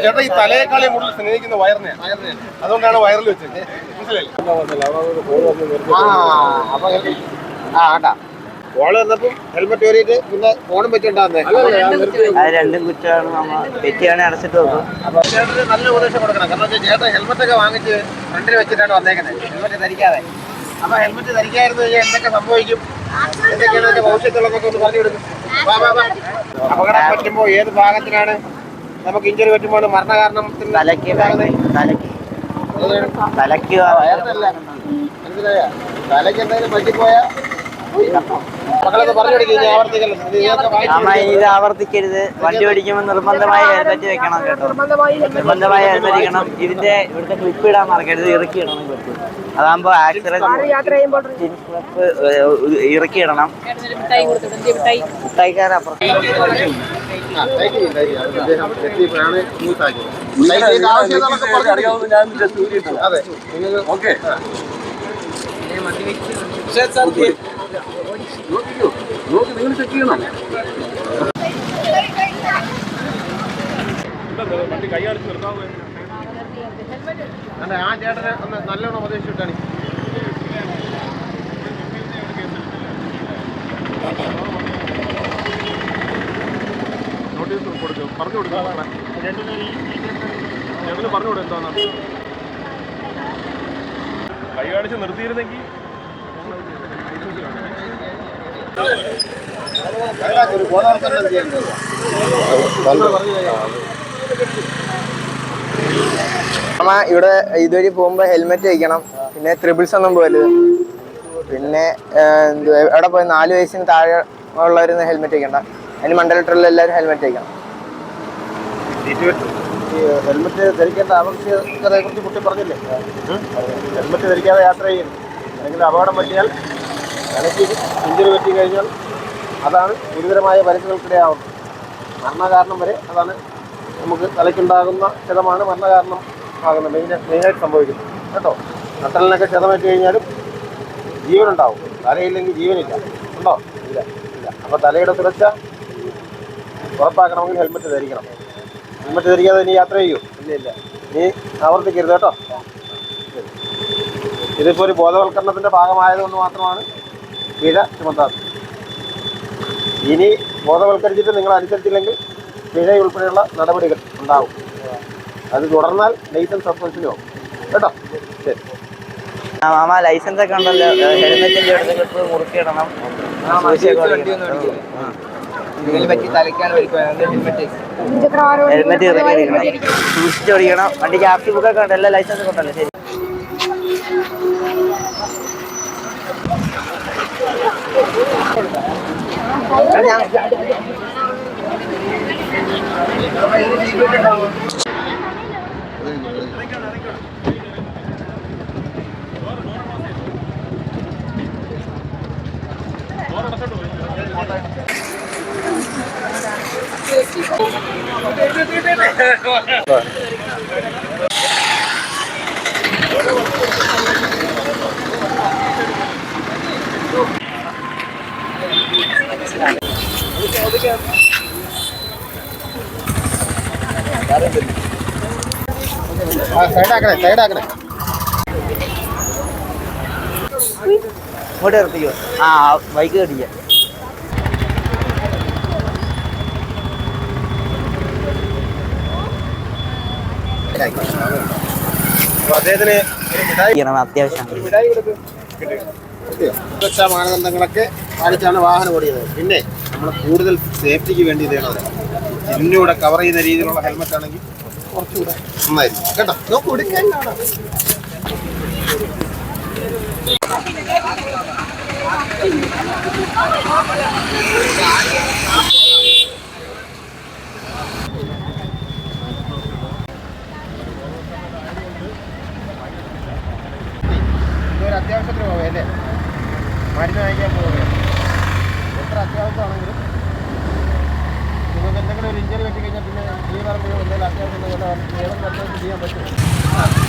ചേട്ടാ ഈ തലയെക്കാളും കൂടുതൽ സ്നേഹിക്കുന്ന വയറിനെയാണ്. അതുകൊണ്ടാണ് വയറിൽ വെച്ചത്. മനസ്സിലായില്ലേ? ഫോണ് വന്നപ്പം ഹെൽമെറ്റ് കയറിയിട്ട് പിന്നെ ഫോണും വെച്ചിട്ടുണ്ടാകുന്നത് രണ്ടും കുറ്റമാണ്. തെറ്റിയാണ് അടച്ചിട്ട് നോക്കും. അപ്പൊ ചേട്ടന് നല്ല ഉപദേശം കൊടുക്കണം. കാരണം ചേട്ടൻ ഹെൽമെറ്റ് ഒക്കെ വാങ്ങിച്ച് ഫ്രണ്ടിൽ വെച്ചിട്ടാണ് വന്നേക്കുന്നത്, ഹെൽമെറ്റ് ധരിക്കാതെ. അപ്പൊ ഹെൽമെറ്റ് ധരിക്കാതിരുന്നു കഴിഞ്ഞാൽ എന്തൊക്കെ സംഭവിക്കും, എന്തൊക്കെയാണ് അതിന്റെ ഭവിഷ്യത്തുള്ളതൊക്കെ ഒന്ന് പറഞ്ഞു കൊടുക്കും. അപകടം പറ്റുമ്പോ ഏത് ഭാഗത്തിനാണ് നമുക്ക് ഇഞ്ചുറി പറ്റുമ്പോൾ മരണകാരണം? തലയ്ക്ക് മനസ്സിലായ തലയ്ക്ക് എന്തെങ്കിലും പറ്റിപ്പോയാ ഇത് ആവർത്തിക്കരുത്. വണ്ടി ഓടിക്കുമ്പോൾ നിർബന്ധമായി ഹെൽമെറ്റ് വെക്കണം കേട്ടോ. നിർബന്ധമായി ഹെൽമെറ്റ് വെക്കണം. ഇവിടുത്തെ ക്ലിപ്പ് ഇടാൻ മറക്കരുത്. ഇറക്കി ഇടണം ക്ലിപ്പ്. അതാകുമ്പോ ആക്സിഡന്റ് ഇറക്കി ഇടണം. മിഠായിക്കാരപ്പുറം നിങ്ങൾ ചെക്ക് ചെയ്യണം. ആ ചേട്ടന് ഒന്ന് നല്ലോണം ഉപദേശിച്ചിട്ടാണ്. നോട്ടീസ് കൊടുക്കും, പറഞ്ഞു കൊടുക്കും. ഞങ്ങൾ പറഞ്ഞു കൊടുക്കും എന്താണെന്ന്. കൈ കാണിച്ച് നിർത്തിയിരുന്നെങ്കിൽ ഇവിടെ ഇതുവഴി പോകുമ്പോ ഹെൽമെറ്റ് വയ്ക്കണം. പിന്നെ ത്രിബിൾസ് ഒന്നും പോകരുത്. പിന്നെ എവിടെ പോയി 4 വയസ്സിന് താഴെ ഉള്ളവരൊന്നും ഹെൽമെറ്റ് വയ്ക്കണ്ട. അതിന് മണ്ഡലത്തിലുള്ള എല്ലാവരും ഹെൽമെറ്റ് വയ്ക്കണം. ഹെൽമെറ്റ് ധരിക്കേണ്ട ആവശ്യകതയെ കുറിച്ച് കുട്ടി പറഞ്ഞില്ലേ? ഹെൽമെറ്റ് ധരിക്കാതെ യാത്ര ചെയ്യും. അല്ലെങ്കിൽ അപകടം പറ്റിയാൽ തലയ്ക്ക് ഇഞ്ചുറി പറ്റി കഴിഞ്ഞാൽ അതാണ് ഗുരുതരമായ പരിക്കുകൾക്കിടയാവുന്നത്. മരണകാരണം വരെ അതാണ്. നമുക്ക് തലയ്ക്കുണ്ടാകുന്ന ക്ഷതമാണ് മരണകാരണം ആകുന്നത്, മെയിനായിട്ട് സംഭവിക്കുന്നത് കേട്ടോ. നട്ടലിനൊക്കെ ക്ഷതമേറ്റ് കഴിഞ്ഞാലും ജീവനുണ്ടാവും, തലയില്ലെങ്കിൽ ജീവനില്ല. ഉണ്ടോ? ഇല്ല. അപ്പോൾ തലയുടെ സുരക്ഷ ഉറപ്പാക്കണമെങ്കിൽ ഹെൽമെറ്റ് ധരിക്കണം. ഹെൽമെറ്റ് ധരിക്കാതെ ഇനി യാത്ര ചെയ്യൂ? ഇല്ല. നീ ആവർത്തിക്കരുത് കേട്ടോ. ഇതിപ്പോൾ ഒരു ബോധവൽക്കരണത്തിൻ്റെ ഭാഗമായതുകൊണ്ട് മാത്രമാണ് പിഴ ചുമത്താത്തത്. ഇനി ബോധവൽക്കരിച്ചിട്ട് നിങ്ങൾ അനുസരിച്ചില്ലെങ്കിൽ പിഴ ഉൾപ്പെടെയുള്ള നടപടികൾ ഉണ്ടാവും. അത് തുടർന്നാൽ ലൈസൻസ് സസ്പെൻഷനോ കേട്ടോ. ശരി മാമ, ലൈസൻസ് ഒക്കെ ഉണ്ടല്ലോ. ഹെൽമെറ്റിന്റെ അടുത്ത് മുറുക്കിയിടണം. ഹെൽമെറ്റ് സൂക്ഷിച്ച് ഓടിക്കണം. വണ്ടിക്ക് ആർസി ബുക്കൊക്കെ ഉണ്ട്, എല്ലാ ലൈസൻസ് ഒക്കെ ഉണ്ടല്ലോ. ശരി. സൈഡാക്കണേ. ഇങ്ങോട്ട് നിർത്തിക്കോ. ബൈക്ക് കടിക്കാം. അത്യാവശ്യം സുരക്ഷാ മാനദണ്ഡങ്ങളൊക്കെ പാലിച്ചാണ് വാഹനം ഓടിയത്. പിന്നെ നമ്മൾ കൂടുതൽ സേഫ്റ്റിക്ക് വേണ്ടി ഇതേണത് ഇന്നൂടെ കവർ ചെയ്യുന്ന രീതിയിലുള്ള ഹെൽമെറ്റ് ആണെങ്കിൽ കുറച്ചുകൂടെ നന്നായിരിക്കും കേട്ടോ. നോക്കൂ, എടുക്കാൻ അത്യാവശ്യത്തിന് പോവുകയല്ലേ, മരുന്ന് വാങ്ങിക്കാൻ പോവുകയാണ്. എത്ര അത്യാവശ്യമാണെങ്കിലും നിങ്ങൾക്ക് എന്തെങ്കിലും ഒരു ഇഞ്ചറി പറ്റി കഴിഞ്ഞാൽ പിന്നെ ഈ പറയുമ്പോൾ എന്തെങ്കിലും അത്യാവശ്യം ഏതെങ്കിലും അത്യാവശ്യം ചെയ്യാൻ പറ്റുമോ?